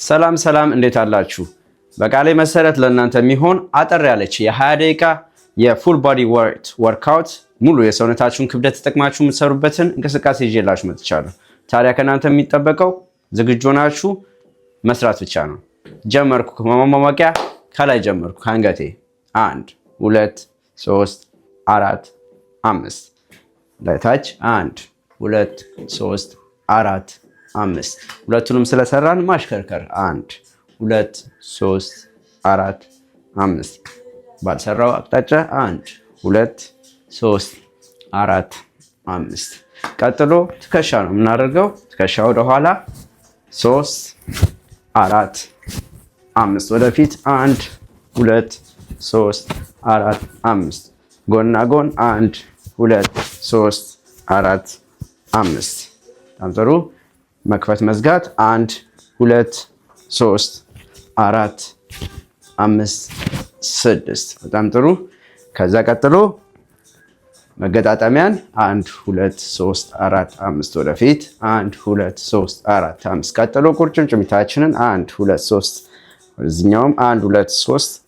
ሰላም እንዴት አላችሁ? በቃሌ መሰረት ለእናንተ የሚሆን አጠር ያለች የ20 ደቂቃ የፉል ቦዲ ወርክአውት ሙሉ የሰውነታችሁን ክብደት ተጠቅማችሁ የምትሰሩበትን እንቅስቃሴ ይዤላችሁ መጥቻለሁ። ታዲያ ከእናንተ የሚጠበቀው ዝግጁ ናችሁ መስራት ብቻ ነው። ጀመርኩ። ከማማማቂያ ከላይ ጀመርኩ ከአንገቴ 1 2 3 4 5 ለታች 1 2 3 4 5 ሁለቱንም ስለሰራን ማሽከርከር 1 2 3 4 5 ባልሰራው አቅጣጫ 1 2 3 4 5 ቀጥሎ ትከሻ ነው የምናደርገው። ትከሻ ወደ ኋላ 3 4 5 ወደፊት 1 2 3 4 5 ጎንና ጎን 1 2 3 4 5 በጣም ጥሩ። መክፈት መዝጋት 1 2 3 4 5 6 በጣም ጥሩ። ከዛ ቀጥሎ መገጣጠሚያን 1 2 3 4 5 ወደፊት 1 2 3 4 5 ቀጥሎ ቁርጭምጭሚታችንን 1 2 3 ወደዚህኛውም 1 2 3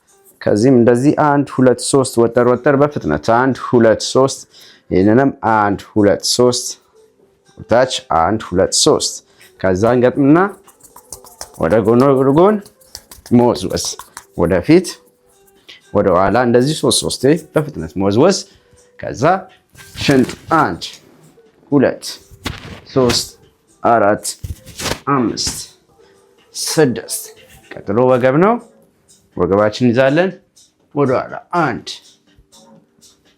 ከዚህም እንደዚህ 1 2 3 ወጠር በፍጥነት 1 2 3 ይህንንም 1 2 3 ታች 1 2 3 ከዛ እንገጥምና ወደ ጎን መወዝወዝ ወደፊት ወደ ኋላ እንደዚህ 3 በፍጥነት መወዝወዝ። ከዛ ሽንጥ 1 2 3 4 5 6 ቀጥሎ ወገብ ነው። ወገባችን ይዛለን ወደ ኋላ 1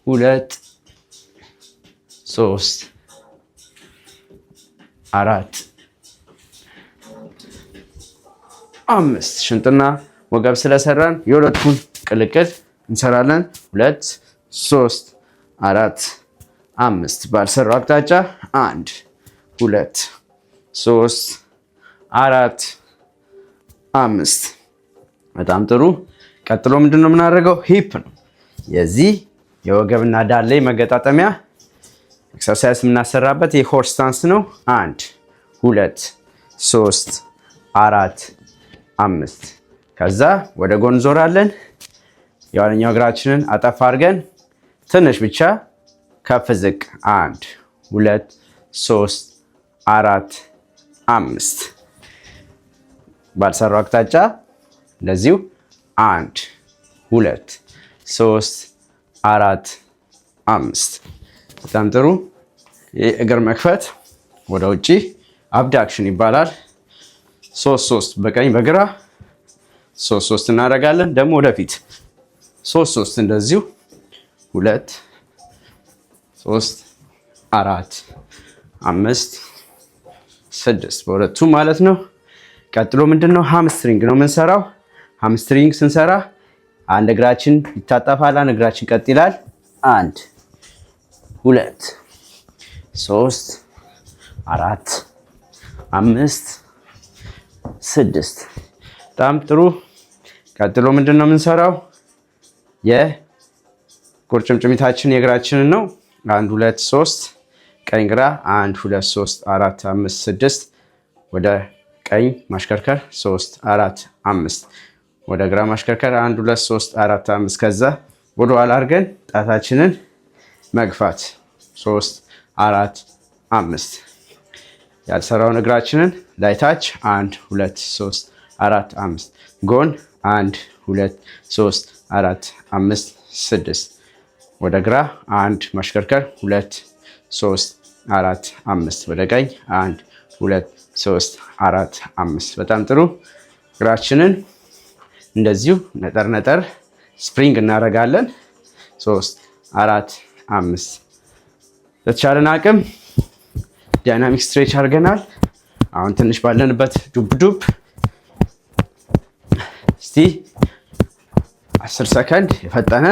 2 3 4 5 ሽንጥና ወገብ ስለሰራን የሁለቱን ቅልቅል እንሰራለን። 2 3 4 5 ባልሰራው አቅጣጫ 1 2 3 4 5 በጣም ጥሩ። ቀጥሎ ምንድነው የምናደርገው? ሂፕ ነው። የዚህ የወገብና ዳሌ መገጣጠሚያ ኤክሰርሳይዝ የምናሰራበት የሆርስ ስታንስ ነው። 1 2 3 4 5 ከዛ ወደ ጎን ዞራለን። የኋለኛው እግራችንን አጠፍ አድርገን ትንሽ ብቻ ከፍ ዝቅ 1 2 3 4 5 ባልሰራው አቅጣጫ እንደዚሁ 1 2 3 4 5 በጣም ጥሩ። የእግር መክፈት ወደ ውጪ አብዳክሽን ይባላል። 3 በቀኝ በግራ 3 እናደርጋለን። ደግሞ ወደፊት 3 እንደዚሁ 2 3 4 5 6 በሁለቱ ማለት ነው። ቀጥሎ ምንድነው? ሃምስትሪንግ ነው የምንሰራው። ሃምስትሪንግ ስንሰራ አንድ እግራችን ይታጠፋል፣ አንድ እግራችን ቀጥ ይላል። 1 2 3 4 5 6 በጣም ጥሩ። ቀጥሎ ምንድነው የምንሰራው? የቁርጭምጭሚታችን የእግራችንን ነው። 1 2 3 ቀኝ ግራ 1 2 3 4 5 6 ወደ ቀኝ ማሽከርከር 3 4 5 ወደ ግራ ማሽከርከር 1 2 3 4 5 ከዛ ወደ ኋላ አድርገን ጣታችንን መግፋት 3 4 5 ያልሰራውን እግራችንን ላይታች 1 2 3 4 5 ጎን 1 2 3 4 5 6 ወደ ግራ 1 ማሽከርከር 2 3 4 5 ወደ ቀኝ 1 2 3 4 5 በጣም ጥሩ። እግራችንን እንደዚሁ ነጠር ስፕሪንግ እናደርጋለን 3 4 5 በተቻለን አቅም ዳይናሚክ ስትሬች አድርገናል። አሁን ትንሽ ባለንበት ዱብ እስቲ 10 ሰከንድ የፈጠነ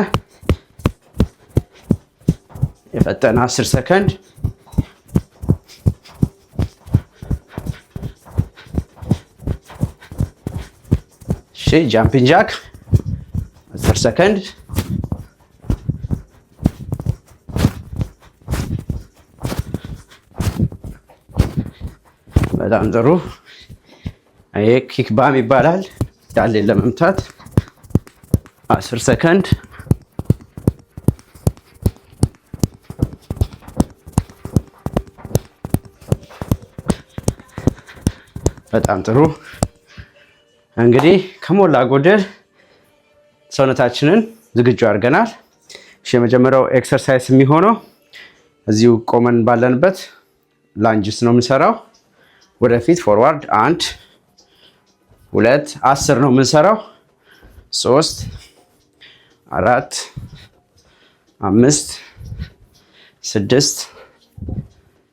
10 ሰከንድ ጃምፒንግ ጃክ 10 ሰከንድ በጣም ጥሩ። ይሄ ኪክ ባም ይባላል። ዳሌን ለመምታት 10 ሰከንድ በጣም ጥሩ። እንግዲህ ከሞላ ጎደል ሰውነታችንን ዝግጁ አድርገናል። እሺ የመጀመሪያው ኤክሰርሳይዝ የሚሆነው እዚሁ ቆመን ባለንበት ላንጅስ ነው የምንሰራው። ወደፊት ፎርዋርድ 1 2 10 ነው የምንሰራው። 3 4 5 6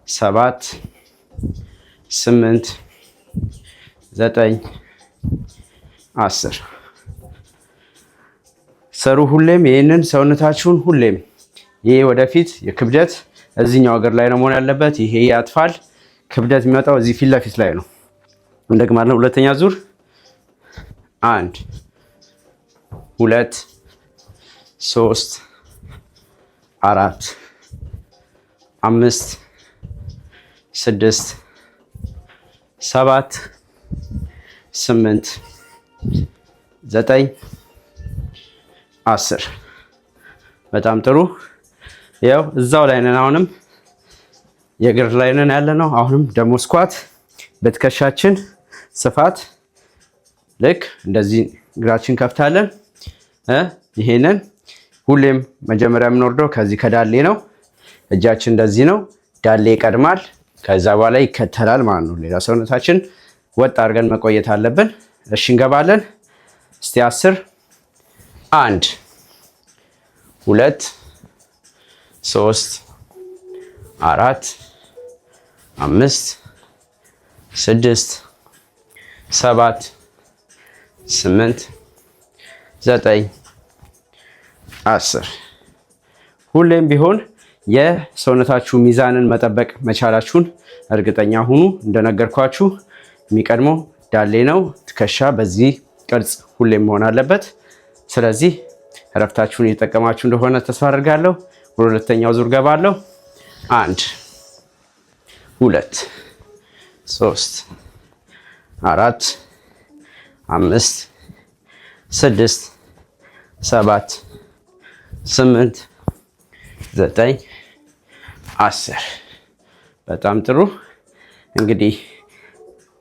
7 8 9 10 ሰሩ። ሁሌም ይህንን ሰውነታችሁን ሁሌም ይሄ ወደፊት የክብደት እዚህኛው እግር ላይ ነው መሆን ያለበት። ይሄ ያጥፋል። ክብደት የሚመጣው እዚህ ፊት ለፊት ላይ ነው። እንደግማለን። ሁለተኛ ዙር 1 2 3 4 5 6 7 8 9 10 በጣም ጥሩ። ያው እዛው ላይ ነን። አሁንም የእግር ላይ ነን ያለነው። አሁንም ደግሞ ስኳት በትከሻችን ስፋት ልክ እንደዚህ እግራችን ከፍታለን። ይሄንን ሁሌም መጀመሪያ የምንወርደው ከዚህ ከዳሌ ነው። እጃችን እንደዚህ ነው። ዳሌ ይቀድማል፣ ከዛ በኋላ ይከተላል ማለት ነው። ሌላ ሰውነታችን ወጥ አድርገን መቆየት አለብን። እሺ እንገባለን። እስቲ 10 1 2 3 4 5 6 7 8 9 10 ሁሌም ቢሆን የሰውነታችሁ ሚዛንን መጠበቅ መቻላችሁን እርግጠኛ ሁኑ። እንደነገርኳችሁ የሚቀድመው ዳሌ ነው። ትከሻ በዚህ ቅርጽ ሁሌም መሆን አለበት። ስለዚህ እረፍታችሁን እየተጠቀማችሁ እንደሆነ ተስፋ አድርጋለሁ። ወደ ሁለተኛው ዙር ገባለሁ። 1 2 3 4 5 6 7 8 9 10 በጣም ጥሩ። እንግዲህ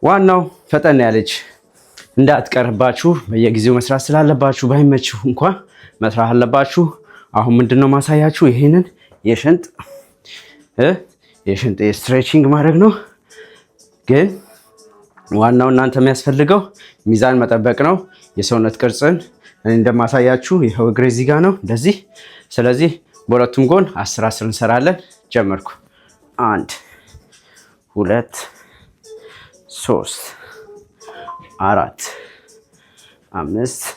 ዋናው ፈጠን ያለች እንዳትቀርባችሁ በየጊዜው መስራት ስላለባችሁ ባይመችሁ እንኳን መስራት አለባችሁ። አሁን ምንድነው ማሳያችሁ ይሄንን የሽንጥ ስትሬቺንግ ማድረግ ነው። ግን ዋናው እናንተ የሚያስፈልገው ሚዛን መጠበቅ ነው። የሰውነት ቅርጽን እንደማሳያችሁ ይሄው እግሬ እዚህ ጋር ነው እንደዚህ። ስለዚህ በሁለቱም ጎን 10 10 እንሰራለን። ጀመርኩ። 1 2 3 4 5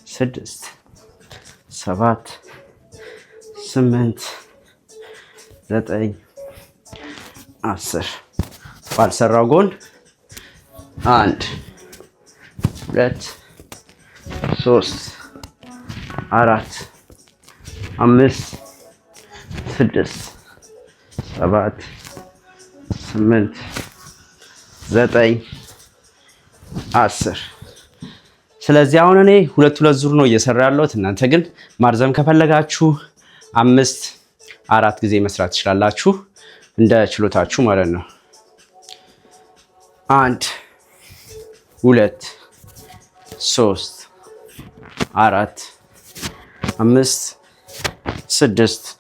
6 7 8 9 10 ባልሰራው ጎን 1 2 3 4 5 6 7 8 9 10 ስለዚህ አሁን እኔ ሁለት ዙር ነው እየሰራ ያለሁት። እናንተ ግን ማርዘም ከፈለጋችሁ 5 4 ጊዜ መስራት ትችላላችሁ እንደ ችሎታችሁ ማለት ነው። 1 2 3 4 5 6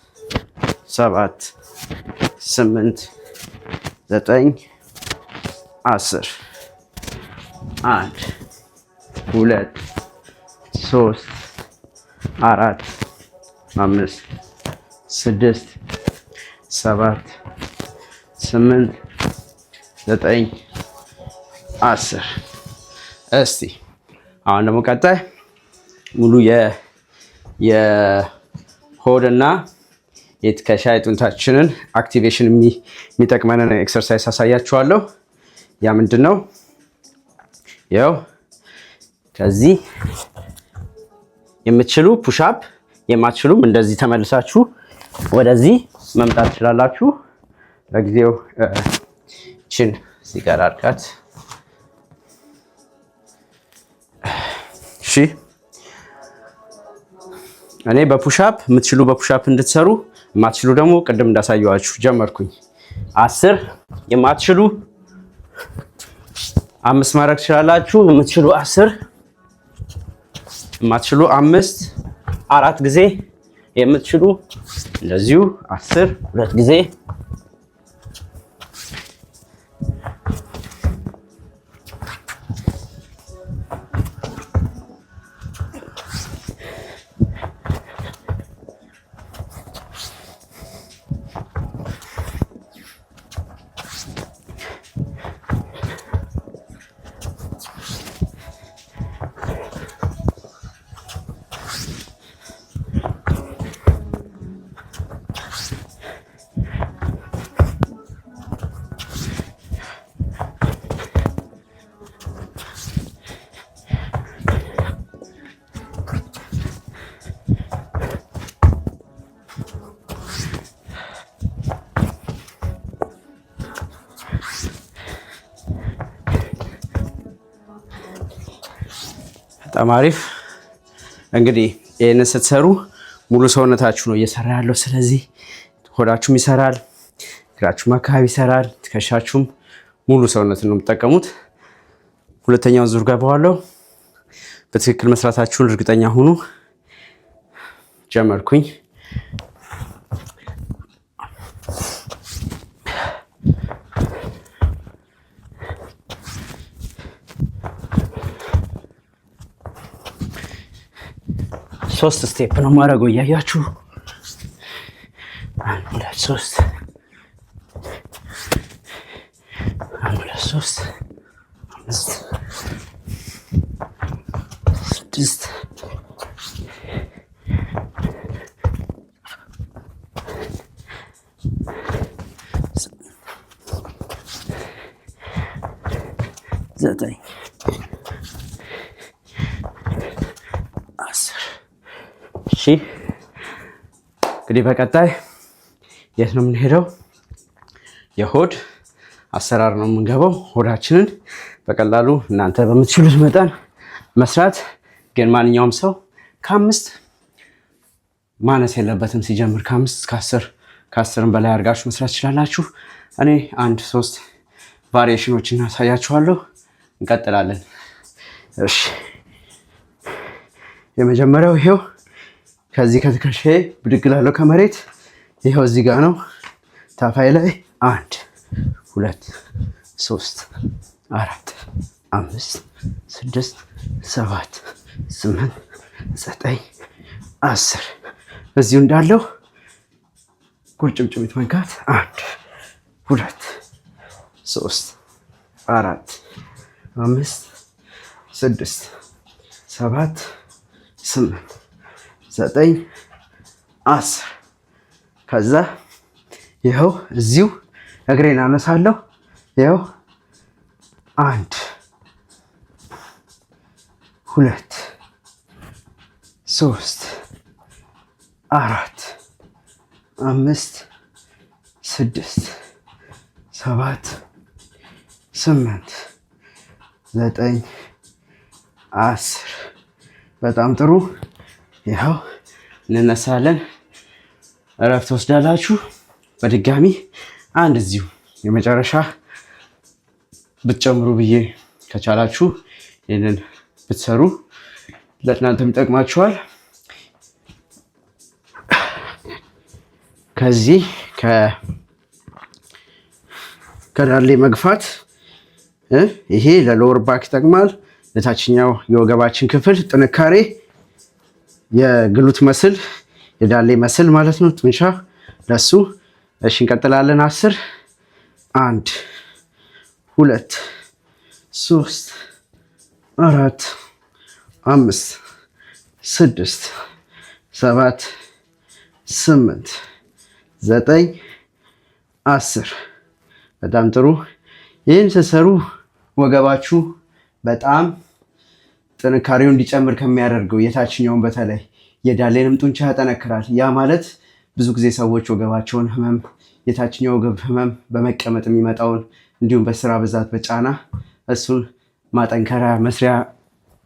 7 8 9 10 1 2 3 4 5 6 7 8 9 10 እስቲ አሁን ደግሞ ቀጣይ ሙሉ የሆድና የትከሻ የጡንቻችንን አክቲቬሽን የሚጠቅመንን ኤክሰርሳይዝ አሳያችኋለሁ። ያ ምንድነው? ያው ከዚህ የምትችሉ ፑሽአፕ የማትችሉም እንደዚህ ተመልሳችሁ ወደዚህ መምጣት ትችላላችሁ። ለጊዜው ችን ሲጋራ አርጋት እሺ እኔ በፑሻፕ የምትችሉ በፑሻፕ እንድትሰሩ የማትችሉ ደግሞ ቅድም እንዳሳየዋችሁ ጀመርኩኝ። 10 የማትችሉ 5 ማድረግ ትችላላችሁ። የምትችሉ 10 የማትችሉ 5 4 ጊዜ የምትችሉ እንደዚሁ 10 2 ጊዜ በጣም አሪፍ። እንግዲህ ይሄንን ስትሰሩ ሙሉ ሰውነታችሁ ነው እየሰራ ያለው። ስለዚህ ሆዳችሁም ይሰራል፣ እግራችሁም አካባቢ ይሰራል፣ ትከሻችሁም ሙሉ ሰውነትን ነው የምትጠቀሙት። ሁለተኛው ዙር ገባዋለሁ። በትክክል መስራታችሁን እርግጠኛ ሁኑ። ጀመርኩኝ። ሶስት ስቴፕ ነው ማድረገው እያያችሁ 1 2 3 1 2 3 5 6 9 እሺ እንግዲህ በቀጣይ የት ነው የምንሄደው? የሆድ አሰራር ነው የምንገባው። ሆዳችንን በቀላሉ እናንተ በምትችሉት መጠን መስራት፣ ግን ማንኛውም ሰው ከ5 ማነስ የለበትም። ሲጀምር ከ5 እስከ 10 ከ10 በላይ አድርጋችሁ መስራት ትችላላችሁ። እኔ 1-3 ቫሪዬሽኖችን እናሳያችኋለሁ። እንቀጥላለን። እሺ የመጀመሪያው ይሄው ከዚህ ከትከሻዬ ብድግ እላለሁ ከመሬት። ይሄው እዚህ ጋር ነው ታፋይ ላይ 1 2 3 4 5 6 7 8 9 10 እዚሁ እንዳለው ቁርጭምጭሚት መንካት 1 2 3 4 5 6 7 8 9 10 ከዛ ይኸው እዚሁ እግሬን አነሳለሁ። ይኸው 1 2 3 4 5 6 7 8 9 10 በጣም ጥሩ። ይኸው እንነሳለን። እረፍት ወስዳላችሁ። በድጋሚ አንድ እዚሁ የመጨረሻ ብትጨምሩ ብዬ ከቻላችሁ ይህንን ብትሰሩ ለእናንተም ይጠቅማችኋል። ከዚህ ከዳሌ መግፋት ይሄ ለሎወር ባክ ይጠቅማል። ለታችኛው የወገባችን ክፍል ጥንካሬ የግሉት መስል የዳሌ መስል ማለት ነው፣ ጡንቻ ለሱ። እሺ እንቀጥላለን። 10 1 2 3 4 5 6 7 8 9 10 በጣም ጥሩ። ይህን ስትሰሩ ወገባችሁ በጣም ጥንካሬው እንዲጨምር ከሚያደርገው የታችኛውን በተለይ የዳሌንም ጡንቻ ያጠነክራል። ያ ማለት ብዙ ጊዜ ሰዎች ወገባቸውን ህመም፣ የታችኛው ወገብ ህመም በመቀመጥ የሚመጣውን እንዲሁም በስራ ብዛት በጫና እሱን ማጠንከሪያ መስሪያ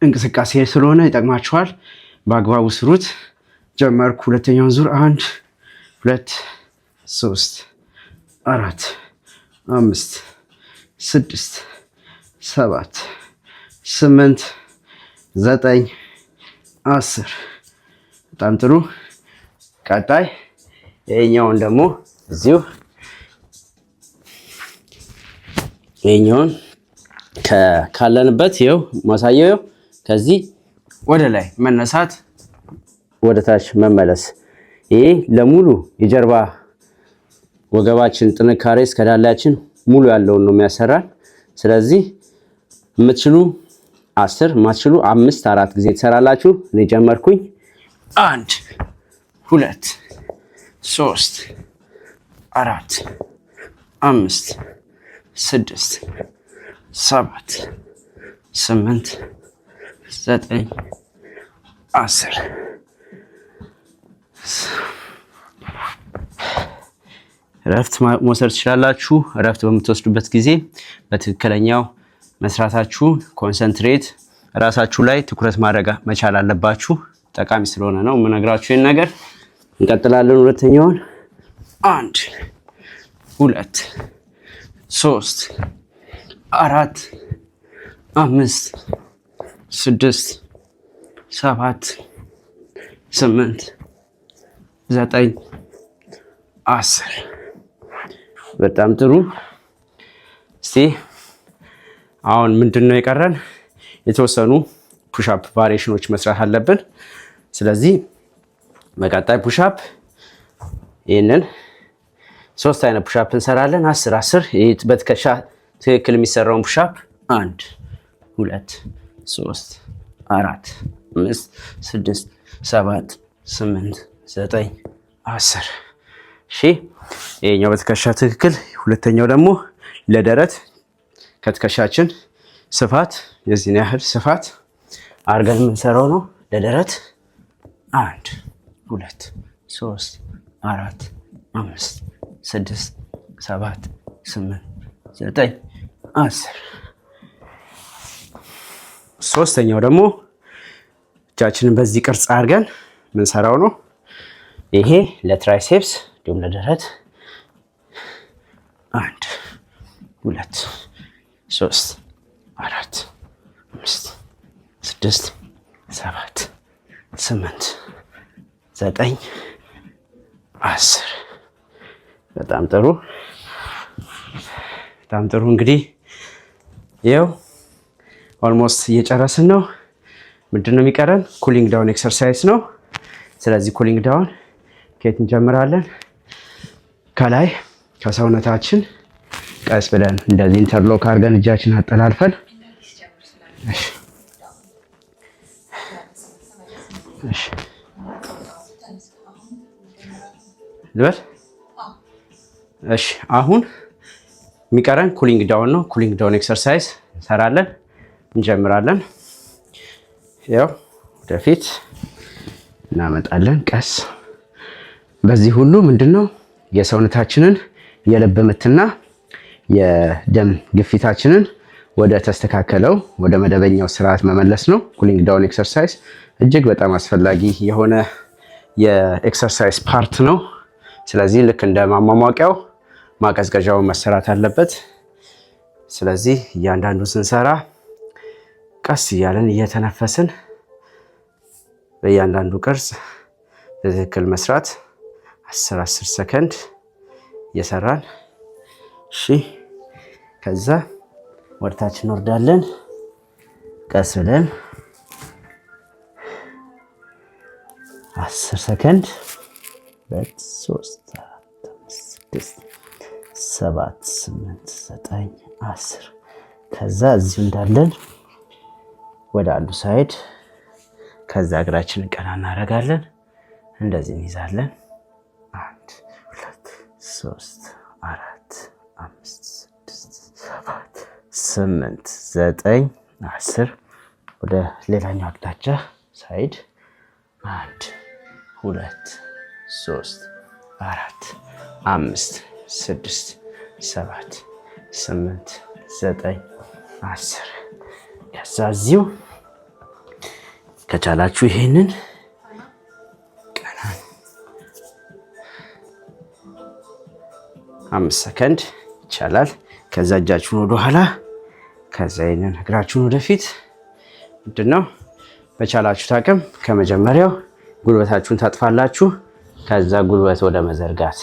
እንቅስቃሴ ስለሆነ ይጠቅማችኋል። በአግባቡ ስሩት። ጀመርኩ። ሁለተኛውን ዙር 1 2 3 4 5 6 7 8 9 10 በጣም ጥሩ። ቀጣይ ይሄኛውን ደግሞ እዚሁ ይሄኛውን ካለንበት ይኸው ማሳየው ከዚህ ወደ ላይ መነሳት ወደ ታች መመለስ። ይሄ ለሙሉ የጀርባ ወገባችን ጥንካሬ እስከ ዳላችን ሙሉ ያለውን ነው የሚያሰራን። ስለዚህ የምትችሉ 10 ማትችሉ 5 4 ጊዜ ትሰራላችሁ። እኔ ጀመርኩኝ። 1 2 3 4 5 6 7 8 9 10 እረፍት መውሰድ ትችላላችሁ። እረፍት በምትወስዱበት ጊዜ በትክክለኛው መስራታችሁ ኮንሰንትሬት ራሳችሁ ላይ ትኩረት ማድረግ መቻል አለባችሁ። ጠቃሚ ስለሆነ ነው የምነግራችሁ ይሄን ነገር። እንቀጥላለን። ሁለተኛውን 1 2 3 4 5 6 7 8 9 10 በጣም ጥሩ። እስቲ አሁን ምንድነው የቀረን? የተወሰኑ ፑሽአፕ ቫሪዬሽኖች መስራት አለብን። ስለዚህ በቀጣይ ፑሽአፕ ይሄንን 3 አይነት ፑሽአፕ እንሰራለን። 10 10 በትከሻ ትክክል የሚሰራውን ፑሽአፕ 1 2 3 4 5 6 7 8 9 10 እሺ። ይሄኛው በትከሻ ትክክል። ሁለተኛው ደግሞ ለደረት ከትከሻችን ስፋት የዚህን ያህል ስፋት አድርገን የምንሰራው ነው ለደረት 1 2 3 4 5 6 7 8 9 10 ሶስተኛው ደግሞ እጃችንን በዚህ ቅርጽ አድርገን የምንሰራው ነው። ይሄ ለትራይሴፕስ እንዲሁም ለደረት 1 2 3 4 5 6 7 8 9 10 በጣም ጥሩ በጣም ጥሩ። እንግዲህ ይኸው ኦልሞስት እየጨረስን ነው። ምንድነው የሚቀረን? ኩሊንግ ዳውን ኤክሰርሳይዝ ነው። ስለዚህ ኩሊንግ ዳውን ከየት እንጀምራለን? ከላይ ከሰውነታችን ቀስ ብለን እንደዚህ ኢንተርሎክ አድርገን እጃችን አጠላልፈን እሺ አሁን የሚቀረን ኩሊንግ ዳውን ነው። ኩሊንግ ዳውን ኤክሰርሳይዝ እንሰራለን። እንጀምራለን። ያው ወደፊት እናመጣለን ቀስ። በዚህ ሁሉ ምንድነው የሰውነታችንን የልብ ምትና የደም ግፊታችንን ወደ ተስተካከለው ወደ መደበኛው ስርዓት መመለስ ነው። ኩሊንግ ዳውን ኤክሰርሳይዝ እጅግ በጣም አስፈላጊ የሆነ የኤክሰርሳይዝ ፓርት ነው። ስለዚህ ልክ እንደ ማሟሟቂያው ማቀዝቀዣው መሰራት አለበት። ስለዚህ እያንዳንዱ ስንሰራ ቀስ እያለን እየተነፈስን በእያንዳንዱ ቅርጽ በትክክል መስራት 10 ሰከንድ እየሰራን እሺ። ከዛ ወደታች እንወርዳለን ቀስ ብለን 10 ሰከንድ 2 3 4 5 6 7 8 9 10 ከዛ እዚሁ እንዳለን ወደ አንዱ ሳይድ ከዛ እግራችንን ቀና እናደርጋለን። እንደዚህ እንይዛለን። 1 2 3 4 5 6 7 8 9 10 ወደ ሌላኛው አቅጣጫ ሳይድ 1 2 3 4 5 6 7 8 9 10 ከዛ እዚሁ ከቻላችሁ ይሄንን 5 ሰከንድ ይቻላል። ከዛ እጃችሁን ወደ ኋላ፣ ከዛ ይሄንን እግራችሁን ወደፊት። ምንድነው በቻላችሁት አቅም ከመጀመሪያው ጉልበታችሁን ታጥፋላችሁ። ከዛ ጉልበት ወደ መዘርጋት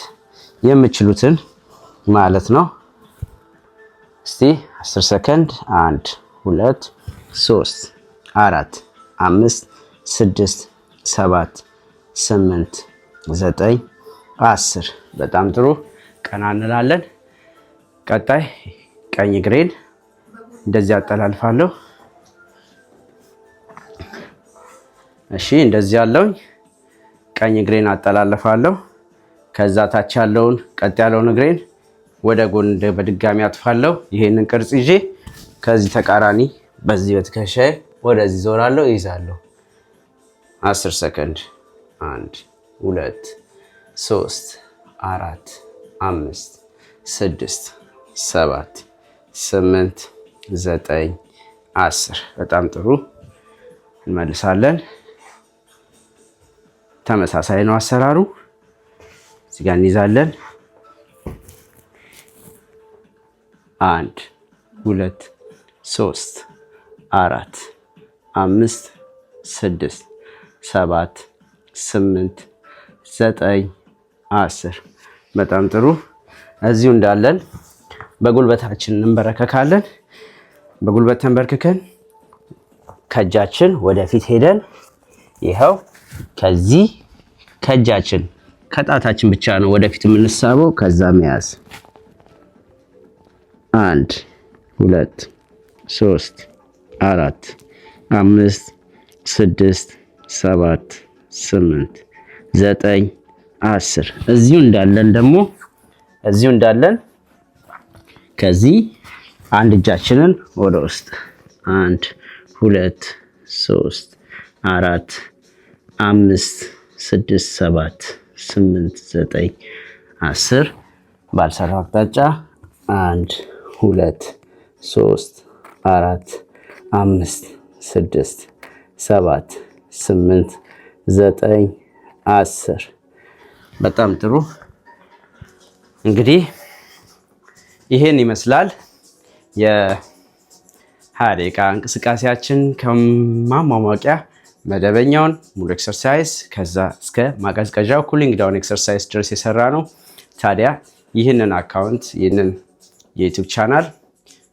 የምትችሉትን ማለት ነው። እስቲ 10 ሰከንድ 1 2 3 4 5 6 7 8 9 10 በጣም ጥሩ። ቀና እንላለን። ቀጣይ ቀኝ እግሬን እንደዚህ አጠላልፋለሁ። እሺ እንደዚህ ያለውን ቀኝ እግሬን አጠላልፋለሁ። ከዛ ታች ያለውን ቀጥ ያለውን እግሬን ወደ ጎን በድጋሚ አጥፋለሁ። ይሄንን ቅርጽ ይዤ ከዚህ ተቃራኒ በዚህ በትከሻዬ ወደዚህ ዞራለሁ፣ ይዛለሁ። 10 ሰከንድ 1 2 3 4 5 6 7 8 9 10 በጣም ጥሩ። እንመልሳለን። ተመሳሳይ ነው አሰራሩ። እዚህ ጋር እንይዛለን። 1 2 3 4 5 6 7 8 9 10 በጣም ጥሩ። እዚሁ እንዳለን በጉልበታችን እንበረከካለን። በጉልበት ተንበርክከን ከእጃችን ወደፊት ሄደን ይኸው ከዚህ ከእጃችን ከጣታችን ብቻ ነው ወደፊት የምንሳበው። ከዛ መያዝ 1 2 3 4 5 6 7 8 9 10 እዚሁ እንዳለን ከዚህ አንድ እጃችንን ወደ ውስጥ 1 2 3 4 5 6 7 8 9 10 ባልሰራው አቅጣጫ 1 2 3 4 5 6 7 8 9 10 በጣም ጥሩ። እንግዲህ ይሄን ይመስላል የ20 ደቂቃ እንቅስቃሴያችን ከማሟሟቂያ መደበኛውን ሙሉ ኤክሰርሳይዝ ከዛ እስከ ማቀዝቀዣው ኩሊንግ ዳውን ኤክሰርሳይዝ ድረስ የሰራ ነው። ታዲያ ይህንን አካውንት ይህንን የዩቲዩብ ቻናል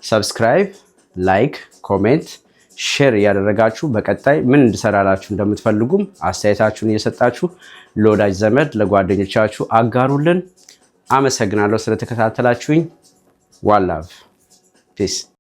ሰብስክራይብ፣ ላይክ፣ ኮሜንት፣ ሼር እያደረጋችሁ በቀጣይ ምን እንድሰራላችሁ እንደምትፈልጉም አስተያየታችሁን እየሰጣችሁ ለወዳጅ ዘመድ ለጓደኞቻችሁ አጋሩልን። አመሰግናለሁ ስለተከታተላችሁኝ። ዋን ላቭ ፒስ